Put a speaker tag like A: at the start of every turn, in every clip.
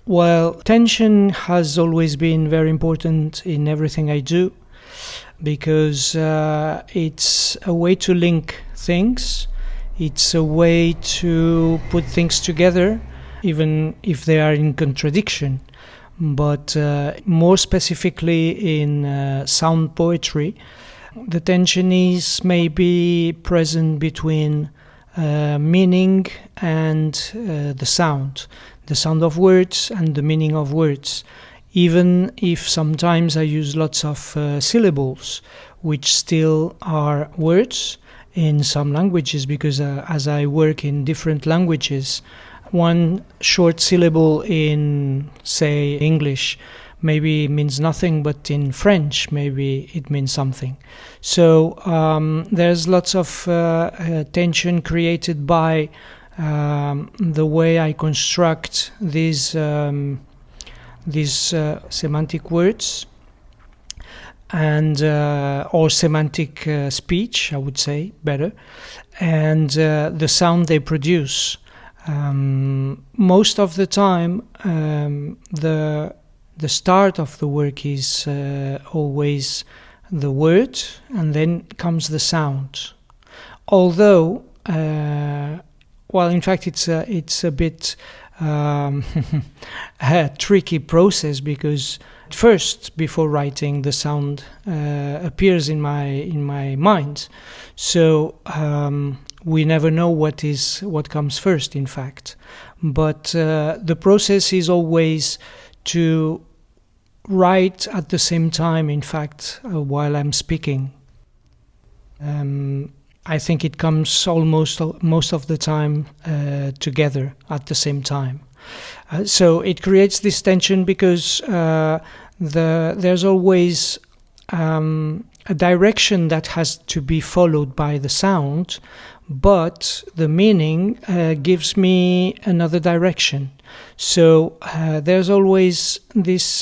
A: Well, tension has always been very important in everything I do because it's a way to link things. It's a way to put things together, even if they are in contradiction. But more specifically in sound poetry, the tension is maybe present between meaning and the sound of words and the meaning of words. Even if sometimes I use lots of syllables, which still are words in some languages, because as I work in different languages, one short syllable in, say, English maybe means nothing, but in French maybe it means something. So there's lots of tension created by the way I construct these semantic words and or semantic speech, I would say better, and the sound they produce. Most of the time, the start of the work is always the word, and then comes the sound. Although, well, in fact, it's a bit a tricky process, because first, before writing, the sound appears in my mind. So we never know what comes first, in fact. But the process is always to write at the same time, in fact, while I'm speaking. I think it comes almost most of the time together at the same time. So it creates this tension because there's always a direction that has to be followed by the sound, but the meaning gives me another direction. So there's always this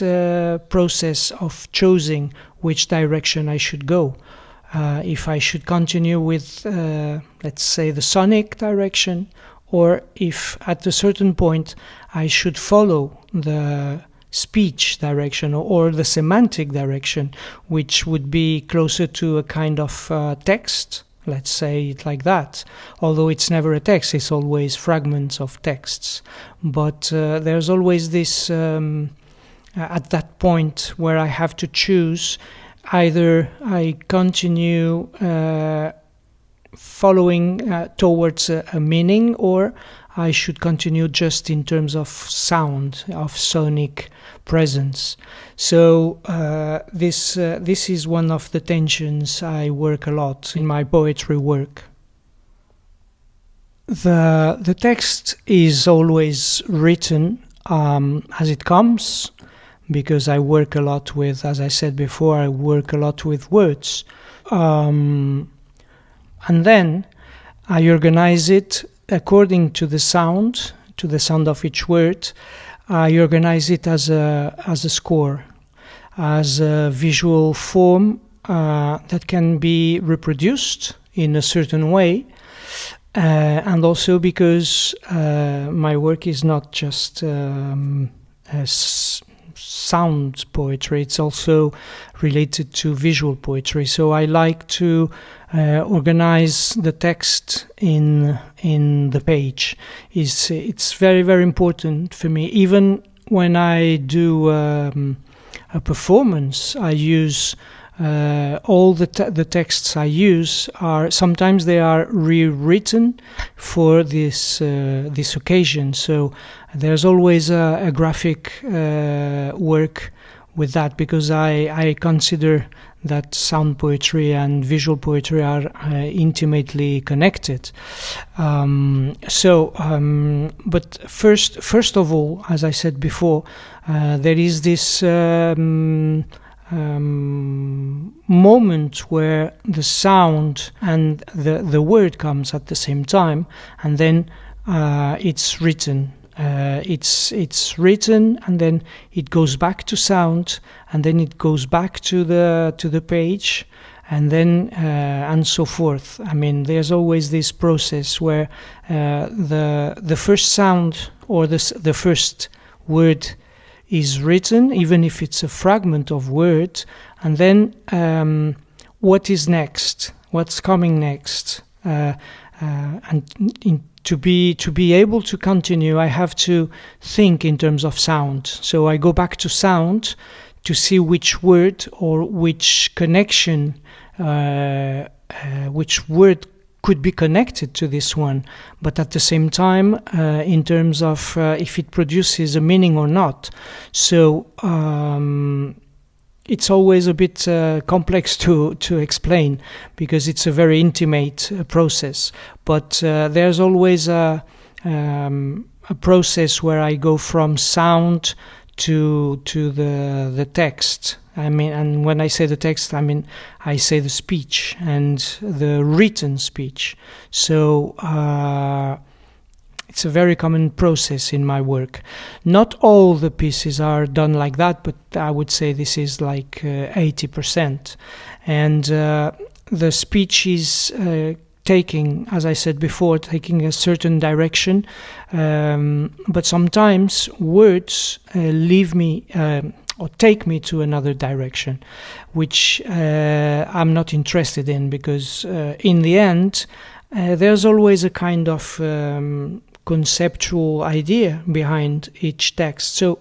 A: process of choosing which direction I should go. If I should continue with, let's say, the sonic direction, or if at a certain point I should follow the speech direction or the semantic direction, which would be closer to a kind of text, let's say it like that. Although it's never a text, it's always fragments of texts. But there's always this, at that point where I have to choose, either I continue following towards a meaning, or I should continue just in terms of sound, of sonic presence. So this is one of the tensions I work a lot in my poetry work. The text is always written as it comes, because I work a lot with, as I said before, I work a lot with words. And then I organize it according to the sound of each word. I organize it as a score, as a visual form that can be reproduced in a certain way. And also because my work is not just sound poetry, it's also related to visual poetry. So I like to organize the text in the page. It's very, very important for me. Even when I do a performance, I use all the texts I use are sometimes they are rewritten for this occasion. So there's always a graphic work with that, because I consider that sound poetry and visual poetry are intimately connected. But first of all, as I said before, there is this moment where the sound and the word comes at the same time, and then it's written. It's written, and then it goes back to sound, and then it goes back to the page, and then and so forth. I mean, there's always this process where the first sound or the first word is written, even if it's a fragment of word, and then what is next, what's coming next, to be able to continue, I have to think in terms of sound. So I go back to sound to see which word or which connection, which word could be connected to this one, but at the same time, in terms of if it produces a meaning or not. So it's always a bit complex to explain, because it's a very intimate process. But there's always a process where I go from sound to the text. I mean, and when I say the text, I mean I say the speech and the written speech. So it's a very common process in my work. Not all the pieces are done like that, but I would say this is like 80%. And the speech is taking, as I said before, taking a certain direction. But sometimes words leave me or take me to another direction, which I'm not interested in, because in the end, there's always a kind of conceptual idea behind each text. So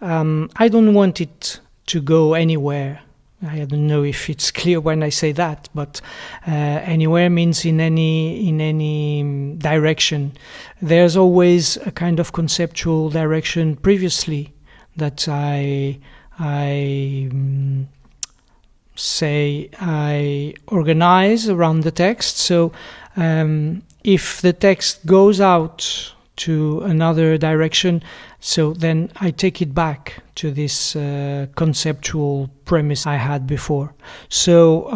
A: I don't want it to go anywhere. I don't know if it's clear when I say that, but anywhere means in any direction. There's always a kind of conceptual direction previously that I organize around the text. So if the text goes out to another direction, so then I take it back to this conceptual premise I had before. So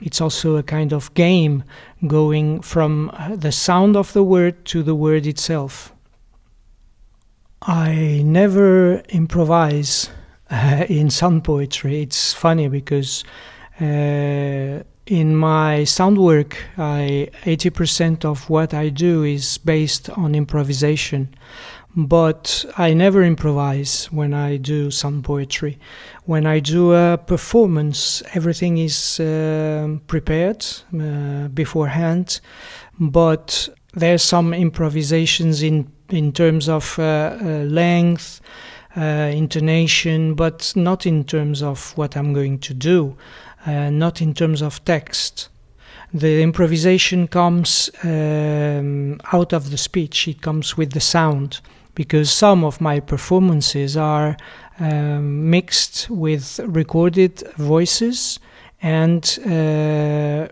A: it's also a kind of game, going from the sound of the word to the word itself. I never improvise in sound poetry. It's funny because in my sound work, 80% of what I do is based on improvisation. But I never improvise when I do sound poetry. When I do a performance, everything is prepared beforehand. But there's some improvisations in terms of length, intonation, but not in terms of what I'm going to do, not in terms of text. The improvisation comes out of the speech. It comes with the sound, because some of my performances are mixed with recorded voices and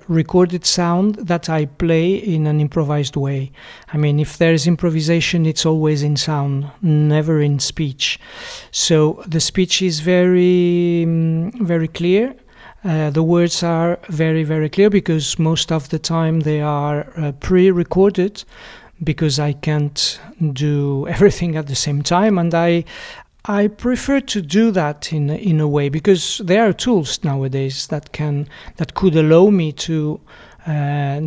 A: recorded sound that I play in an improvised way. I mean, if there is improvisation, it's always in sound, never in speech. So the speech is very, very clear. The words are very, very clear, because most of the time they are pre-recorded, because I can't do everything at the same time, and I prefer to do that in a way, because there are tools nowadays that could allow me to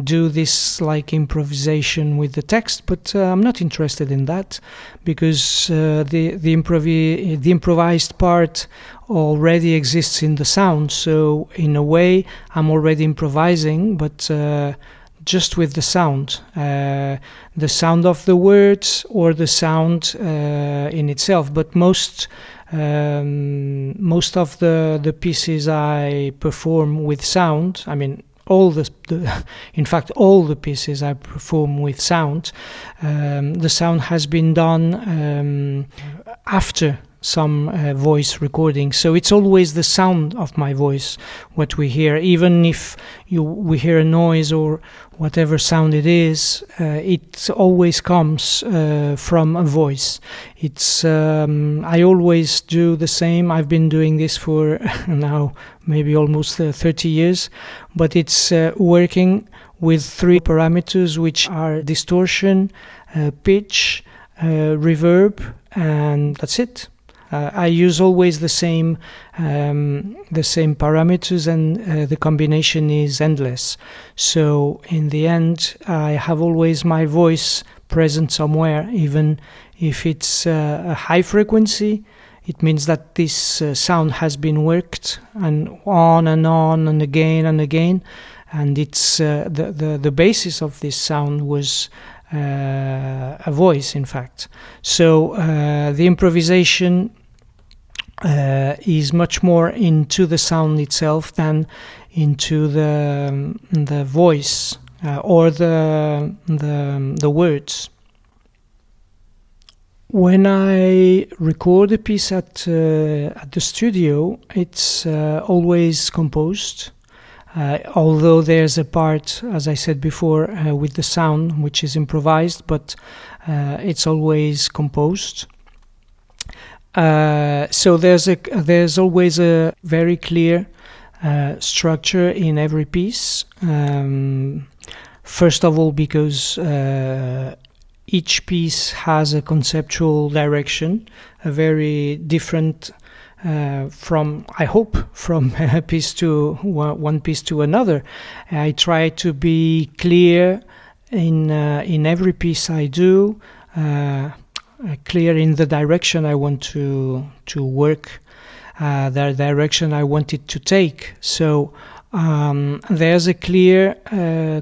A: do this like improvisation with the text, but I'm not interested in that, because the improvised part already exists in the sound. So in a way, I'm already improvising, but just with the sound of the words, or the sound in itself. But most of the pieces I perform with sound. I mean, in fact, all the pieces I perform with sound. The sound has been done after some voice recording, so it's always the sound of my voice what we hear. Even if we hear a noise or whatever sound it is, it always comes from a voice. It's I always do the same. I've been doing this for now maybe almost 30 years, but it's working with 3 parameters, which are distortion, pitch, reverb, and that's it. I use always the same parameters, and the combination is endless. So in the end, I have always my voice present somewhere, even if it's a high frequency. It means that this sound has been worked and on and again, and it's the basis of this sound was a voice, in fact. So the improvisation is much more into the sound itself than into the voice or the words. When I record a piece at the studio, it's always composed, although there's a part, as I said before, with the sound, which is improvised, but it's always composed. So there's always a very clear structure in every piece. First of all, because each piece has a conceptual direction, a very different from, I hope, from a piece to one piece to another. I try to be clear in every piece I do, clear in the direction I want to work, the direction I want it to take. So there's a clear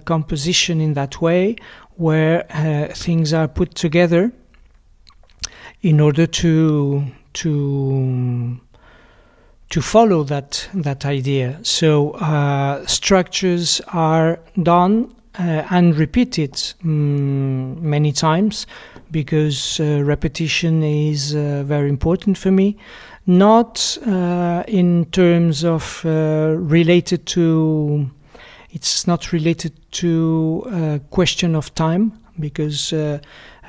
A: composition in that way, where things are put together in order to follow that idea. So structures are done and repeated many times, because repetition is very important for me. Not in terms of related to. It's not related to a question of time, because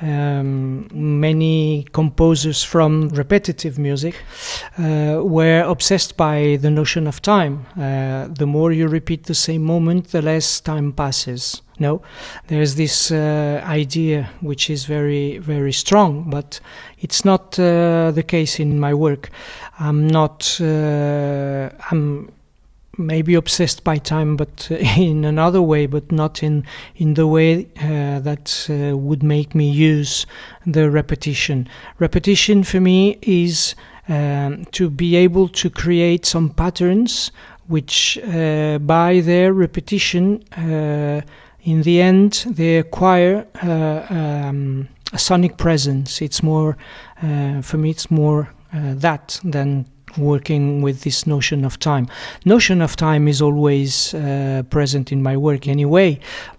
A: many composers from repetitive music were obsessed by the notion of time. The more you repeat the same moment, the less time passes. No, there's this idea which is very, very strong, but it's not the case in my work. I'm maybe obsessed by time, but in another way, but not in the way that would make me use the repetition. Repetition for me is to be able to create some patterns which by their repetition in the end they acquire a sonic presence. It's more for me, it's more that than working with this notion of time. Notion of time is always present in my work anyway,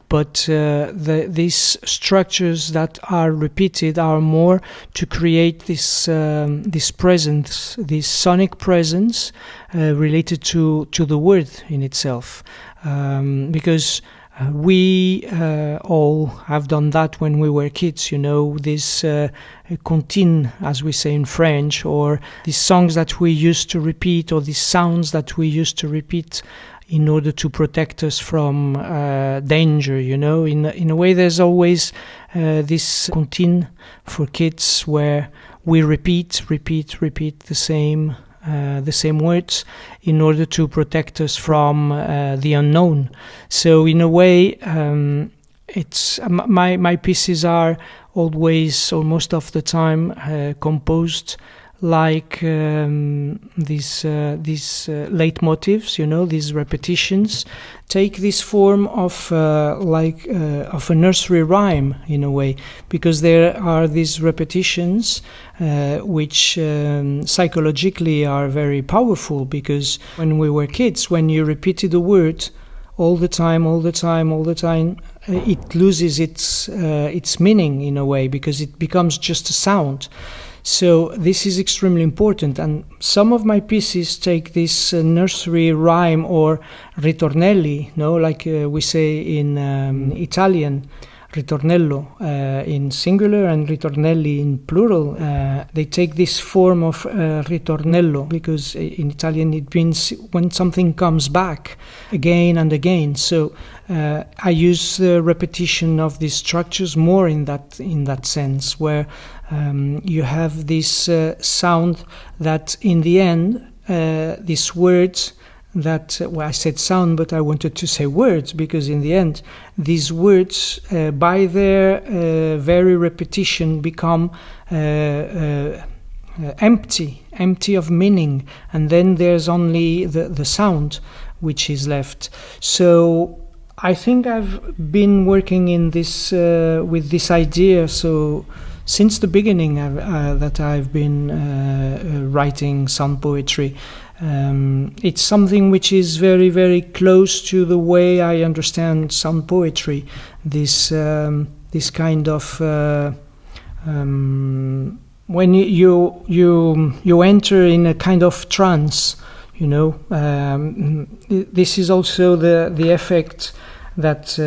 A: but these structures that are repeated are more to create this presence, this sonic presence related to the word in itself, because we all have done that when we were kids, this comptine, as we say in French, or these songs that we used to repeat, or these sounds that we used to repeat in order to protect us from danger, In a way, there's always this comptine for kids where we repeat the same words in order to protect us from the unknown. So in a way, it's my pieces are always, or most of the time, composed like these leitmotifs, these repetitions take this form of of a nursery rhyme in a way, because there are these repetitions which psychologically are very powerful, because when we were kids, when you repeated a word all the time, it loses its meaning in a way, because it becomes just a sound. So this is extremely important, and some of my pieces take this nursery rhyme or ritornelli, like we say in Italian, ritornello in singular and ritornelli in plural. They take this form of ritornello, because in Italian it means when something comes back again and again. So I use the repetition of these structures more in that sense, where you have this sound that in the end, these words, that, well, I said sound, but I wanted to say words, because in the end, these words, by their very repetition, become empty of meaning, and then there's only the sound which is left. So I think I've been working in this with this idea. So since the beginning that I've been writing sound poetry, it's something which is very, very close to the way I understand sound poetry. This kind of when you enter in a kind of trance, you know. This is also the effect that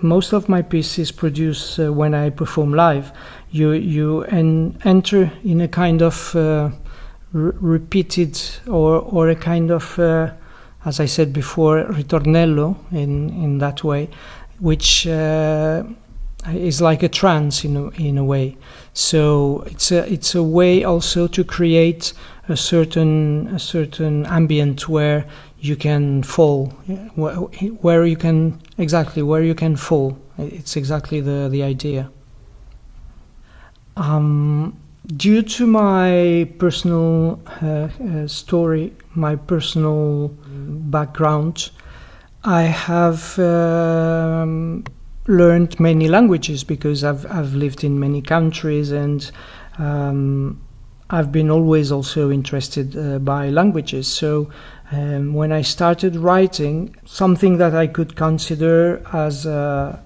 A: most of my pieces produce when I perform live. You enter in a kind of repeated or a kind of, as I said before, ritornello in that way, which is like a trance in a way. So it's a way also to create a certain ambient where you can fall, where you can fall. It's exactly the idea. Due to my personal story, my personal background, I have learned many languages because I've lived in many countries, and I've been always also interested by languages. So when I started writing something that I could consider as a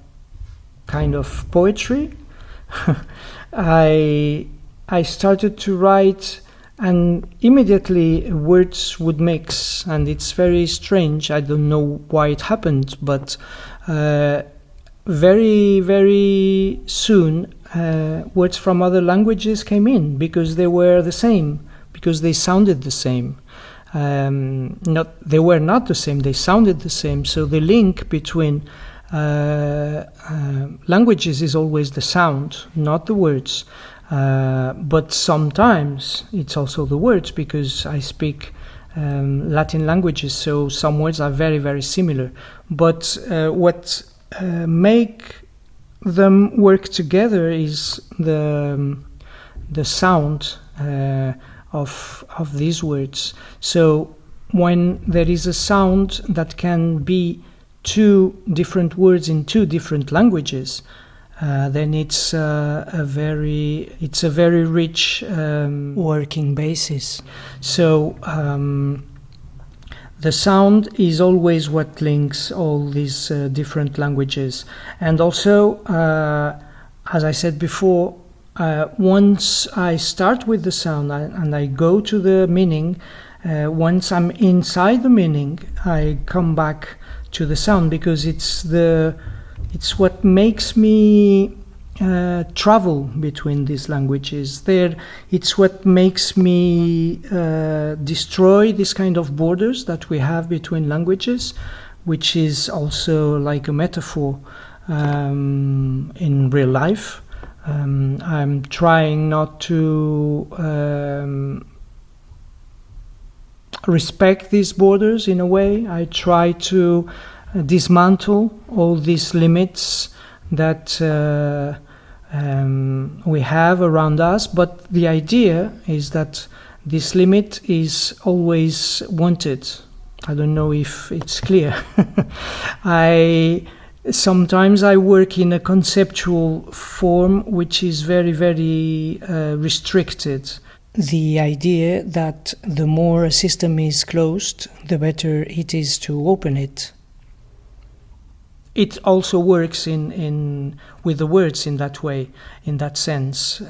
A: kind of poetry, I started to write, and immediately words would mix, and it's very strange. I don't know why it happened, but very, very soon words from other languages came in because they were the same, because they sounded the same. They were not the same, they sounded the same. So the link between languages is always the sound, not the words. But sometimes it's also the words, because I speak Latin languages, so some words are very, very similar. But what make them work together is the sound of these words. So when there is a sound that can be two different words in two different languages, then it's a very rich working basis. So the sound is always what links all these different languages. And also, as I said before, once I start with the sound and I go to the meaning, once I'm inside the meaning, I come back to the sound, because it's what makes me travel between these languages. It's what makes me destroy this kind of borders that we have between languages, which is also like a metaphor in real life. I'm trying not to respect these borders in a way. I try to dismantle all these limits that we have around us, but the idea is that this limit is always wanted. I don't know if it's clear. Sometimes I work in a conceptual form which is very, very restricted. The idea that the more a system is closed, the better it is to open it. It also works with the words in that way, in that sense.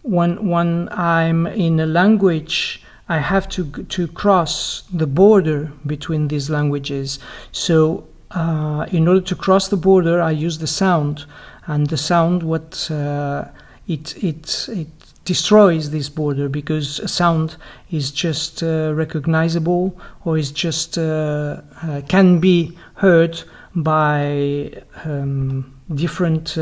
A: When I'm in a language, I have to cross the border between these languages. So in order to cross the border, I use the sound, and the sound it destroys this border, because a sound is just recognizable, or is just can be heard by different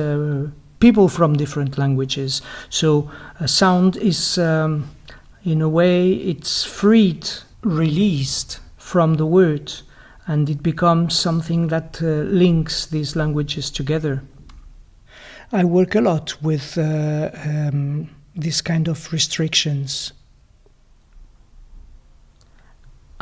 A: people from different languages. So a sound is in a way it's freed released from the word, and it becomes something that links these languages together. I work a lot with this kind of restrictions.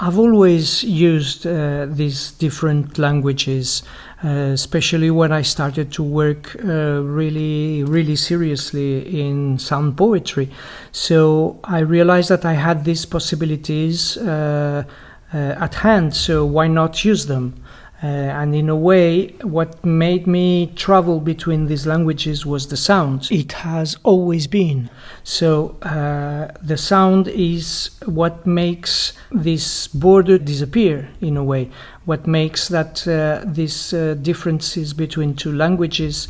A: I've always used these different languages, especially when I started to work really seriously in sound poetry. So I realized that I had these possibilities at hand, so why not use them? And in a way, what made me travel between these languages was the sound. It has always been. So the sound is what makes this border disappear, in a way. What makes that these differences between two languages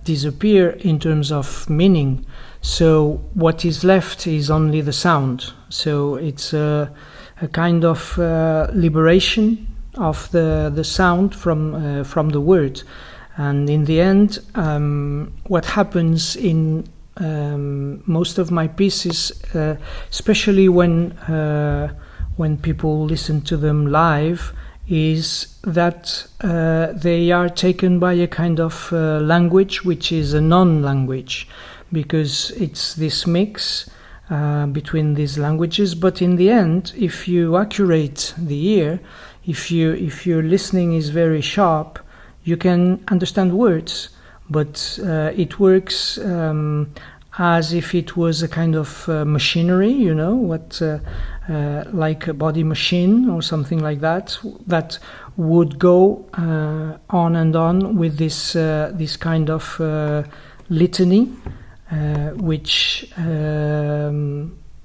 A: disappear in terms of meaning. So what is left is only the sound. So it's a kind of liberation of the sound from the word. And in the end, what happens in most of my pieces, especially when people listen to them live, is that they are taken by a kind of language which is a non-language, because it's this mix between these languages. But in the end, if you accurate the ear, if your listening is very sharp, you can understand words, but it works as if it was a kind of machinery, like a body machine or something like that, that would go on and on with this kind of litany, which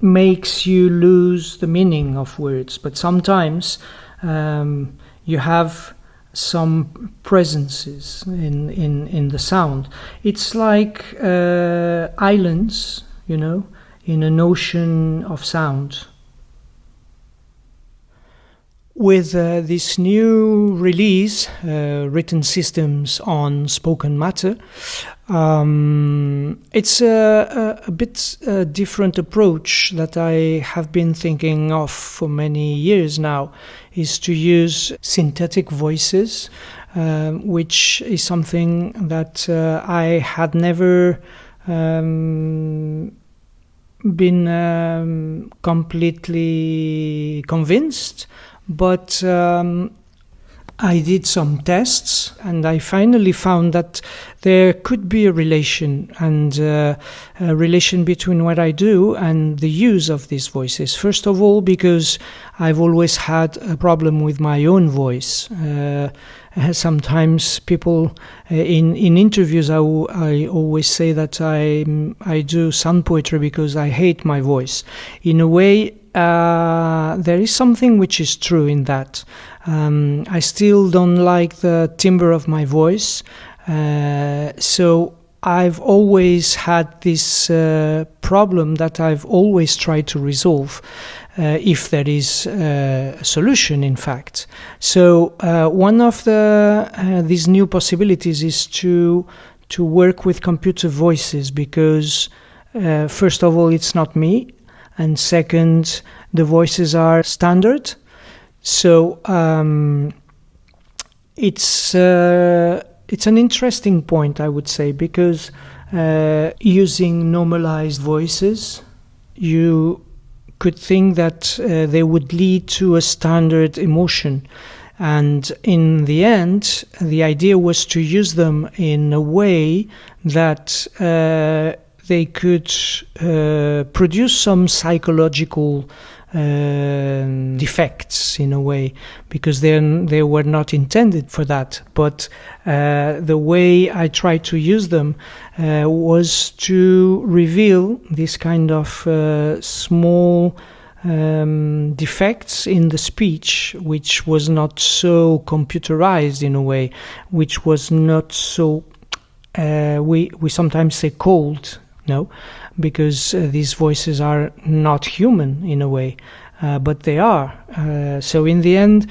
A: makes you lose the meaning of words. But sometimes you have some presences in the sound. It's like islands, in an ocean of sound. With this new release, Written Systems on Spoken Matter, it's a bit different approach that I have been thinking of for many years now, is to use synthetic voices, which is something that I had never been completely convinced. But I did some tests, and I finally found that there could be a relation, and a relation between what I do and the use of these voices. First of all, because I've always had a problem with my own voice. Sometimes people in interviews, I always say that I do sound poetry because I hate my voice. In a way, there is something which is true in that. I still don't like the timbre of my voice, so I've always had this problem that I've always tried to resolve, if there is a solution, in fact. So one of these new possibilities is to work with computer voices, because first of all, it's not me, and second, the voices are standard. So it's an interesting point, I would say, because using normalized voices, you could think that they would lead to a standard emotion. And in the end, the idea was to use them in a way that they could produce some psychological defects, in a way, because then they were not intended for that. But the way I tried to use them was to reveal this kind of small defects in the speech, which was not so computerized, in a way, which was not so we sometimes say cold, no, because these voices are not human in a way, but they are. So in the end,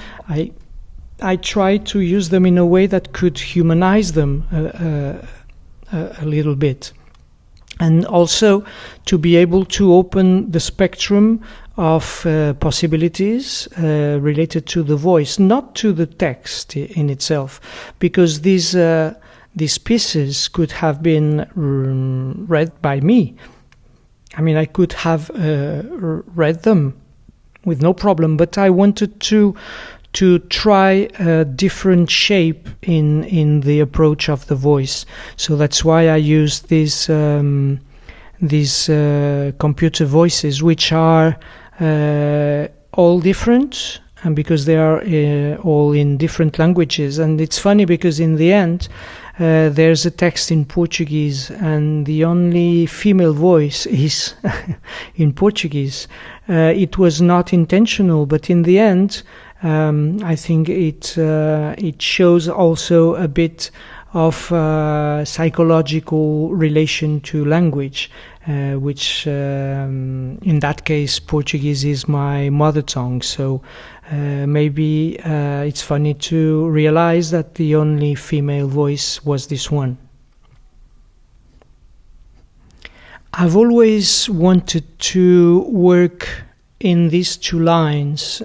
A: I tried to use them in a way that could humanize them a little bit, and also to be able to open the spectrum of possibilities related to the voice, not to the text in itself, because these pieces could have been read by me. I mean, I could have read them with no problem, but I wanted to try a different shape in the approach of the voice. So that's why I used these computer voices, which are all different, and because they are all in different languages. And it's funny because in the end there's a text in Portuguese and the only female voice is in Portuguese. It was not intentional, but in the end I think it shows also a bit of psychological relation to language, which in that case Portuguese is my mother tongue. So maybe it's funny to realize that the only female voice was this one. I've always wanted to work in these two lines,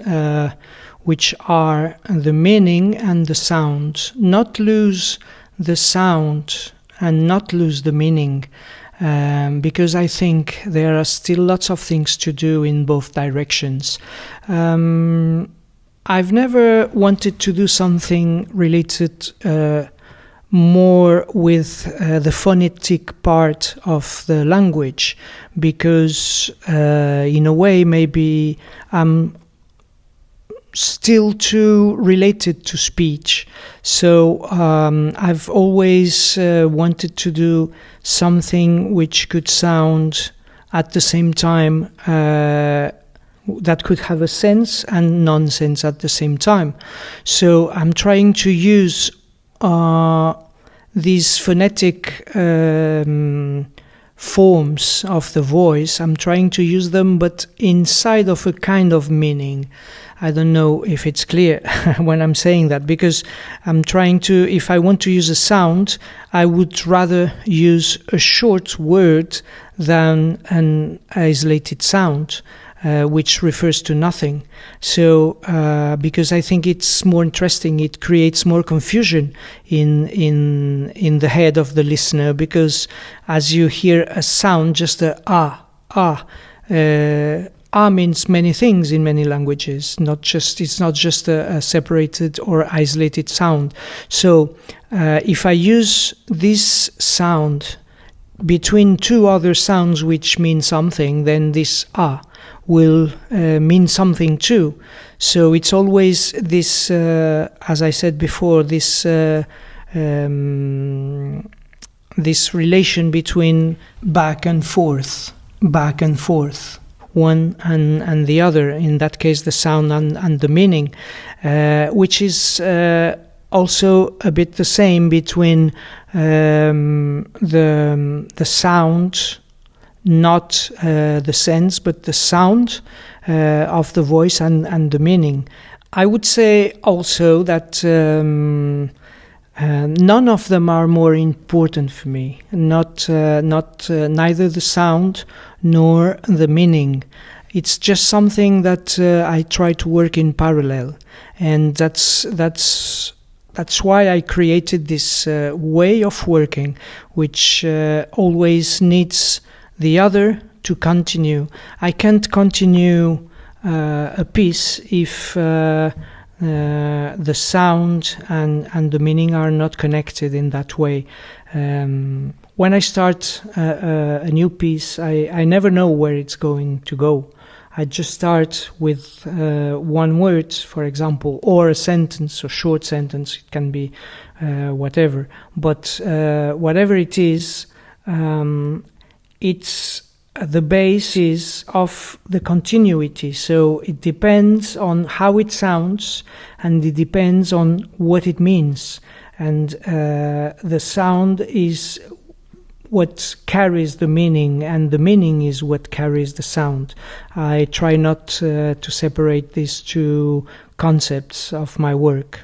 A: which are the meaning and the sound, not lose the sound and not lose the meaning, because I think there are still lots of things to do in both directions. I've never wanted to do something related more with the phonetic part of the language, because in a way maybe I'm still too related to speech. So I've always wanted to do something which could sound at the same time, that could have a sense and nonsense at the same time. So I'm trying to use these phonetic forms of the voice. I'm trying to use them, but inside of a kind of meaning. I don't know if it's clear when I'm saying that, because I'm trying to, if I want to use a sound, I would rather use a short word than an isolated sound, which refers to nothing. So, because I think it's more interesting, it creates more confusion in the head of the listener, because as you hear a sound, just a means many things in many languages. It's not just a separated or isolated sound. So if I use this sound between two other sounds which mean something, then this will mean something too. So it's always this, as I said before, this relation between back and forth, one and the other, in that case the sound and the meaning, which is also a bit the same between the sound, not the sense, but the sound of the voice and the meaning. I would say also that none of them are more important for me, neither the sound nor the meaning. It's just something that I try to work in parallel, and that's why I created this way of working, which always needs the other to continue. I can't continue a piece if the sound and the meaning are not connected in that way. When I start a new piece, I never know where it's going to go. I just start with one word, for example, or a sentence, a short sentence. It can be whatever. But whatever it is, it's the basis of the continuity. So it depends on how it sounds, and it depends on what it means. And the sound is what carries the meaning, and the meaning is what carries the sound. I try not to separate these two concepts of my work.